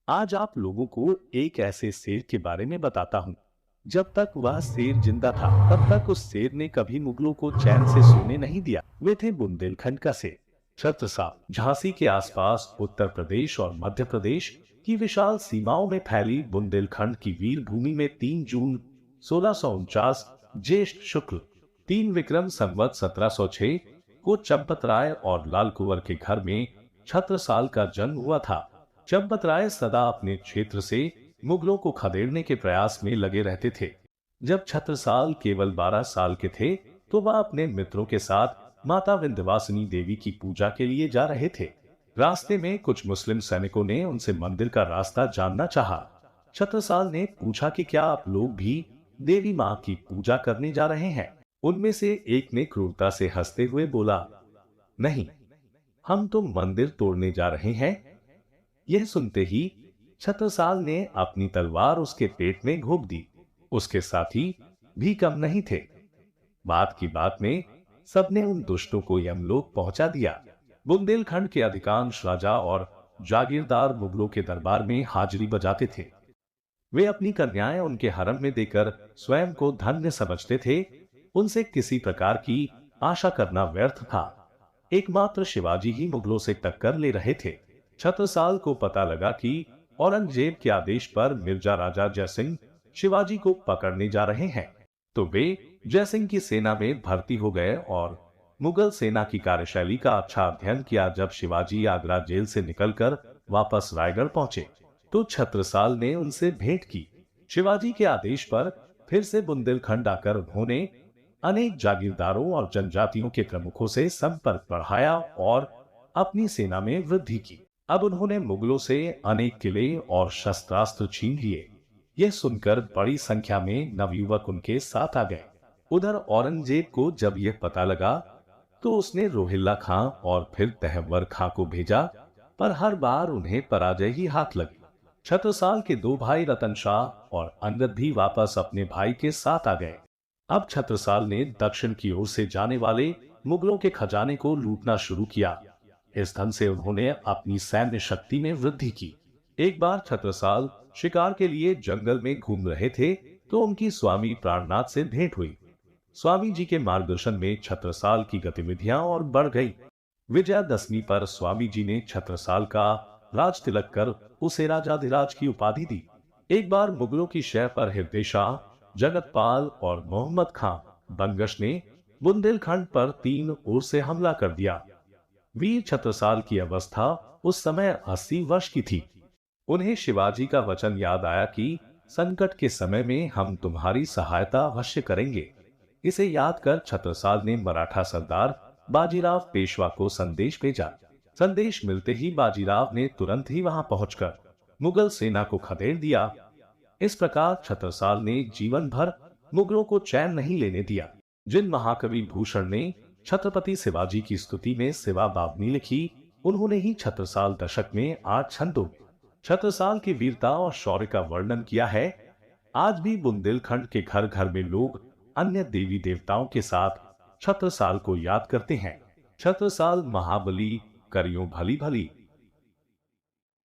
आज आप लोगों को एक ऐसे शेर के बारे में बताता हूँ। जब तक वह शेर जिंदा था तब तक उस शेर ने कभी मुगलों को चैन से सोने नहीं दिया। वे थे बुंदेलखंड का शेर छत्रसाल। झांसी के आसपास उत्तर प्रदेश और मध्य प्रदेश की विशाल सीमाओं में फैली बुंदेलखंड की वीर भूमि में 3 जून 1649 ज्येष्ठ शुक्ल 3 विक्रम संवत 1706 को चंपत राय और लाल कुंवर के घर में छत्रसाल का जन्म हुआ था। चंपत राय सदा अपने क्षेत्र से मुगलों को खदेड़ने के प्रयास में लगे रहते थे। जब छत्रसाल केवल 12 साल के थे तो वह अपने मित्रों के साथ माता विंध्यवासिनी देवी की पूजा के लिए जा रहे थे। रास्ते में कुछ मुस्लिम सैनिकों ने उनसे मंदिर का रास्ता जानना चाहा। छत्रसाल ने पूछा कि क्या आप लोग भी देवी माँ की पूजा करने जा रहे हैं। उनमें से एक ने क्रूरता से हंसते हुए बोला, नहीं, हम तो मंदिर तोड़ने जा रहे हैं। यह सुनते ही छत्रसाल ने अपनी तलवार उसके पेट में घोंप दी। उसके साथी भी कम नहीं थे। बात की बात में सबने उन दुष्टों को यमलोक पहुंचा दिया। बुंदेलखंड के अधिकांश राजा और जागीरदार मुगलों के दरबार में हाजिरी बजाते थे। वे अपनी कन्याएं उनके हरम में देकर स्वयं को धन्य समझते थे। उनसे किसी प्रकार की आशा करना व्यर्थ था। एकमात्र शिवाजी ही मुगलों से टक्कर ले रहे थे। छत्रसाल को पता लगा कि औरंगजेब के आदेश पर मिर्जा राजा जयसिंह शिवाजी को पकड़ने जा रहे हैं, तो वे जयसिंह की सेना में भर्ती हो गए और मुगल सेना की कार्यशैली का अच्छा अध्ययन किया। जब शिवाजी आगरा जेल से निकलकर वापस रायगढ़ पहुंचे तो छत्रसाल ने उनसे भेंट की। शिवाजी के आदेश पर फिर से बुंदेलखंड आकर उन्होंने अनेक जागीरदारों और जनजातियों के प्रमुखों से संपर्क बढ़ाया और अपनी सेना में वृद्धि की। अब उन्होंने मुगलों से अनेक किले और शस्त्रास्त्र छीन लिए। यह सुनकर बड़ी संख्या में नवयुवक उनके साथ आ गए। उधर औरंगजेब को जब यह पता लगा तो उसने रोहिल्ला खां और फिर तहव्वर खां को भेजा, पर हर बार उन्हें पराजय ही हाथ लगी। छत्रसाल के 2 भाई रतन शाह और अंगद भी वापस अपने भाई के साथ आ गए। अब छत्रसाल ने दक्षिण की ओर से जाने वाले मुगलों के खजाने को लूटना शुरू किया। इस धन से उन्होंने अपनी सैन्य शक्ति में वृद्धि की। एक बार छत्रसाल शिकार के लिए जंगल में घूम रहे थे तो उनकी स्वामी प्राणनाथ से भेंट हुई। स्वामी जी के मार्गदर्शन में छत्रसाल की गतिविधियां और बढ़ गई। विजयादशमी पर स्वामी जी ने छत्रसाल का राज तिलक कर उसे राजाधिराज की उपाधि दी। एक बार मुगलों की शह पर हृदय शाह, जगतपाल और मोहम्मद खां बंगश ने बुंदेलखंड पर 3 ओर से हमला कर दिया। वीर छत्रसाल की अवस्था उस समय 80 वर्ष की थी। उन्हें शिवाजी का वचन याद आया कि संकट के समय में हम तुम्हारी सहायता अवश्य करेंगे। इसे याद कर छत्रसाल ने मराठा सरदार बाजीराव पेशवा को संदेश भेजा। संदेश मिलते ही बाजीराव ने तुरंत ही वहां पहुंचकर मुगल सेना को खदेड़ दिया। इस प्रकार छत्रसाल ने जीवन भर मुगलों को चैन नहीं लेने दिया। जिन महाकवि भूषण ने छत्रपति शिवाजी की स्तुति में शिवा बावनी लिखी, उन्होंने ही छत्रसाल दशक में 8 छंदों में छत्रसाल की वीरता और शौर्य का वर्णन किया है। आज भी बुंदेलखंड के घर घर में लोग अन्य देवी देवताओं के साथ छत्रसाल को याद करते हैं। छत्रसाल महाबली करियो भली भली।